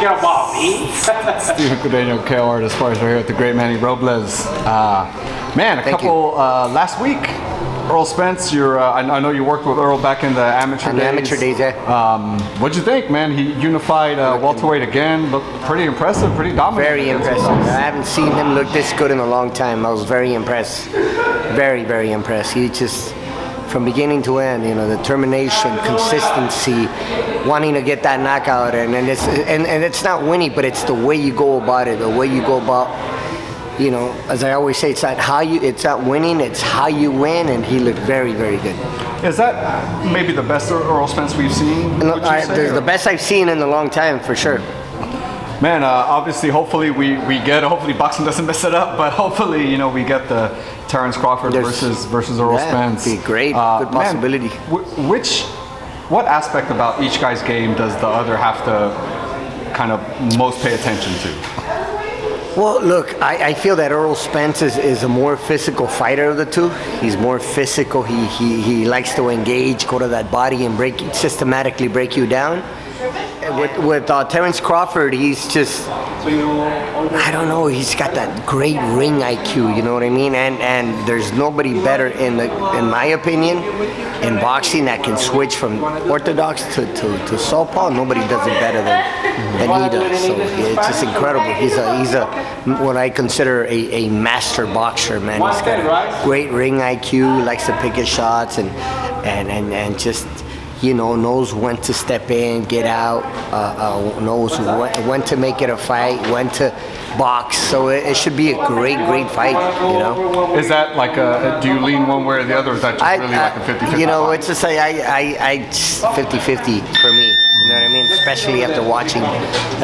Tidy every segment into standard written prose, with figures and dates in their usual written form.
care about me. Stephen Cardenio, KO artist, as here at the great Manny Robles. Man, a couple last week. Errol Spence, I know you worked with Errol back in the amateur days. Amateur days, yeah. What'd you think, man? He unified welterweight again. Looked pretty impressive, pretty dominant. Very impressive. I haven't seen him look this good in a long time. I was very impressed. Very, very impressed. He just, from beginning to end, determination, consistency, wanting to get that knockout, and it's not winning, but it's the way you go about it, the way you go about. As I always say, it's not winning, it's how you win, and he looked very, very good. Is that maybe the best Errol Spence we've seen? The best I've seen in a long time, for sure. Man, obviously, hopefully hopefully boxing doesn't mess it up, but hopefully, we get the Terence Crawford versus Errol Spence. Be great, good possibility. Man, what aspect about each guy's game does the other have to kind of most pay attention to? Well, look, I feel that Errol Spence is a more physical fighter of the two. He's more physical. He likes to engage, go to that body and systematically break you down. With Terence Crawford, he's just, I don't know, he's got that great ring IQ, you know what I mean? And there's nobody better in my opinion, in boxing that can switch from orthodox to southpaw. Nobody does it better than he does. So it's just incredible. He's a what I consider a master boxer, man. He's got a great ring IQ, likes to pick his shots and just, knows when to step in, get out, knows when to make it a fight, when to box. So it should be a great fight, Is that like do you lean one way or the other, or is that just really like a 50-50? It's just I 50-50 for me. You know what I mean? Especially after watching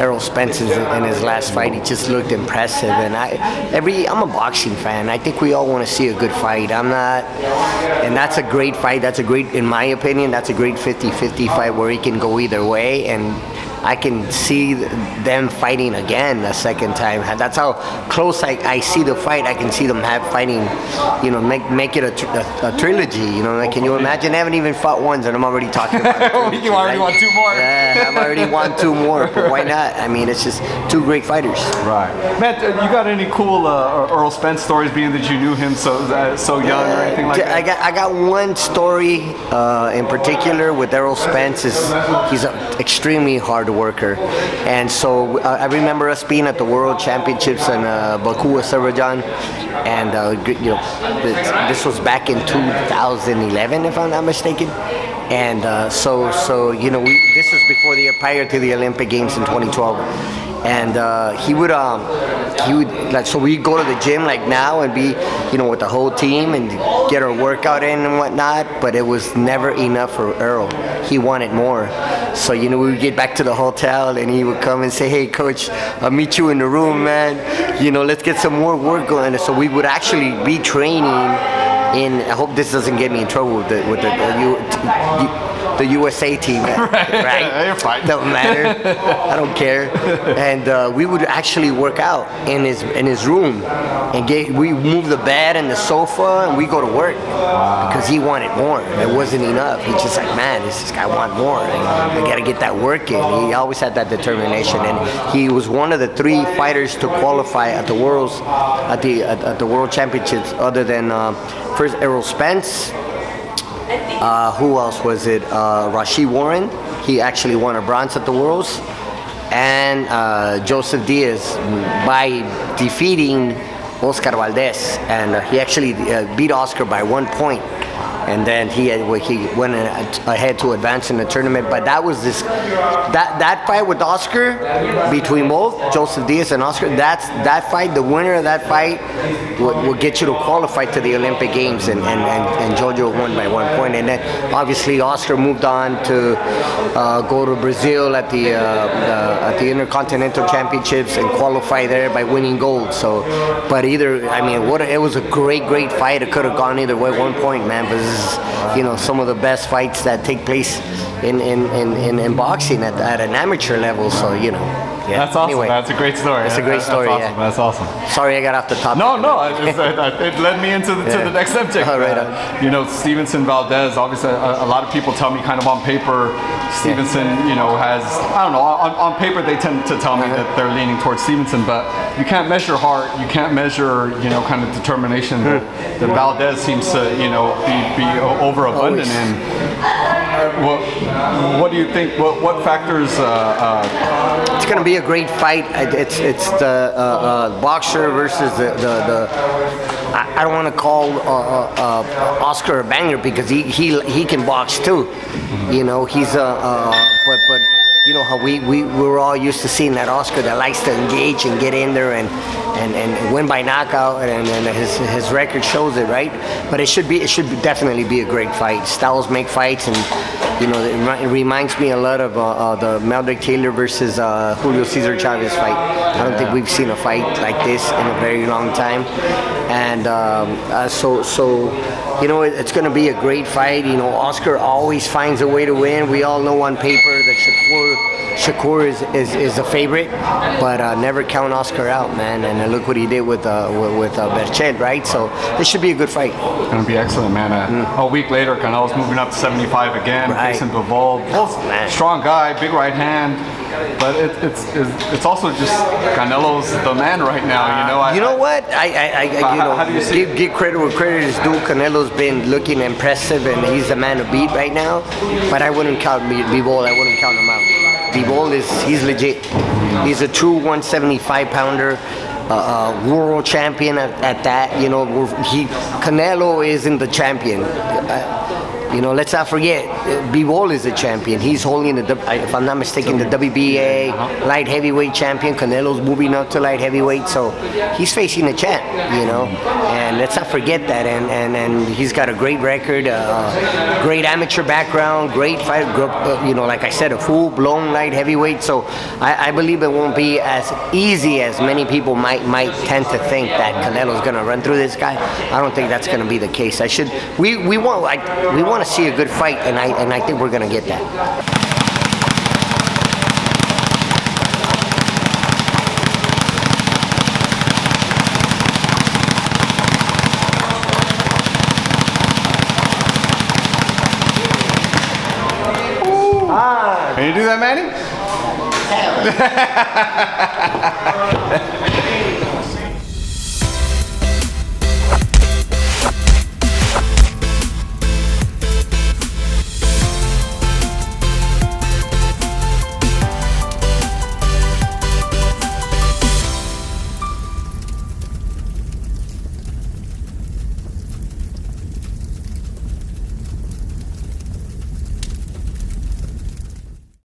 Errol Spence in his last fight, he just looked impressive. And I'm a boxing fan. I think we all want to see a good fight. I'm not, and that's a great fight. In my opinion, that's a great 50-50 fight where he can go either way. And I can see them fighting again a second time. That's how close I see the fight. I can see them fighting, make it a trilogy. Can you imagine? They haven't even fought once, and I'm already talking about it. You already want two more. Yeah, I already want two more. But why not? I mean, it's just two great fighters. Right, Matt. You got any cool Errol Spence stories, being that you knew him so young or anything like that? I got one story in particular with Errol Spence. He's an extremely hard worker, and so I remember us being at the World Championships in Baku, Azerbaijan, and this was back in 2011, if I'm not mistaken. And this was prior to the Olympic Games in 2012. And he would so we go to the gym like now and be with the whole team and get our workout in and whatnot, but it was never enough for Errol. He wanted more. So we would get back to the hotel and he would come and say, "Hey coach, I'll meet you in the room, man. Let's get some more work going." So we would actually be training I hope this doesn't get me in trouble with the USA team, right? You're fine. Don't matter. I don't care. And we would actually work out in his room, and we move the bed and the sofa, and we go to work because he wanted more. It wasn't enough. He's just like, man, this guy want more. I got to get that work in. He always had that determination, and he was one of the 3 fighters to qualify at the the World Championships, other than first Errol Spence. Who else was it? Rashid Warren. He actually won a bronze at the Worlds. And Joseph Diaz by defeating Oscar Valdez. And he actually beat Oscar by 1 point. And then he went ahead to advance in the tournament. But that was that fight with Oscar, between both Joseph Diaz and Oscar. That fight, the winner of that fight, will get you to qualify to the Olympic Games. And Jojo won by 1 point. And then obviously Oscar moved on to go to Brazil at the Intercontinental Championships and qualify there by winning gold. So, but it was a great fight. It could have gone either way. 1 point, man. But this is, some of the best fights that take place in boxing at an amateur level. So, Yeah. That's awesome. Anyway, That's a great story. It's a great story. That's awesome. Yeah. That's awesome. Sorry, I got off the topic. No, it led me into the next subject. All right. You know, Stevenson Valdez. Obviously, a lot of people tell me kind of on paper, Stevenson, you know, has, I don't know, on paper they tend to tell me that they're leaning towards Stevenson, but you can't measure heart, you can't measure, you know, kind of determination that Valdez seems to, you know, be overabundant in. What do you think? What factors? It's going to be a great fight. It's the boxer versus the I don't want to call Oscar a banger because he can box too. You know, he's but you know how we're all used to seeing that Oscar that likes to engage and get in there and win by knockout, and his record shows it, right? But it should definitely be a great fight. Styles make fights, and you know it reminds me a lot of the Meldrick Taylor versus Julio Cesar Chavez fight. I don't think we've seen a fight like this in a very long time, and so you know it's going to be a great fight. You know, Oscar always finds a way to win. We all know on paper that Shakur is a favorite, but never count Oscar out, man. And look what he did with Berchelt, right? So this should be a good fight. It's gonna be excellent, man. A week later, Canelo's moving up to 75 again, facing Bivol. Strong guy, big right hand. But it's also just Canelo's the man right now, you know. You know what? How do you see it? Give credit where credit is due. Canelo's been looking impressive, and he's the man to beat right now. But I wouldn't count Bivol. I wouldn't count him out. Bivol he's legit. He's a true 175 pounder. World champion at that. You know, Canelo isn't the champion. You know, let's not forget, Bivol is a champion. He's holding if I'm not mistaken, the WBA light heavyweight champion. Canelo's moving up to light heavyweight, so he's facing a champ. You know, and let's not forget that. And he's got a great record, great amateur background, great fight. You know, like I said, a full-blown light heavyweight. So I believe it won't be as easy as many people might tend to think that Canelo's going to run through this guy. I don't think that's going to be the case. We want to see a good fight, and I think we're going to get that. Can you do that, Manny?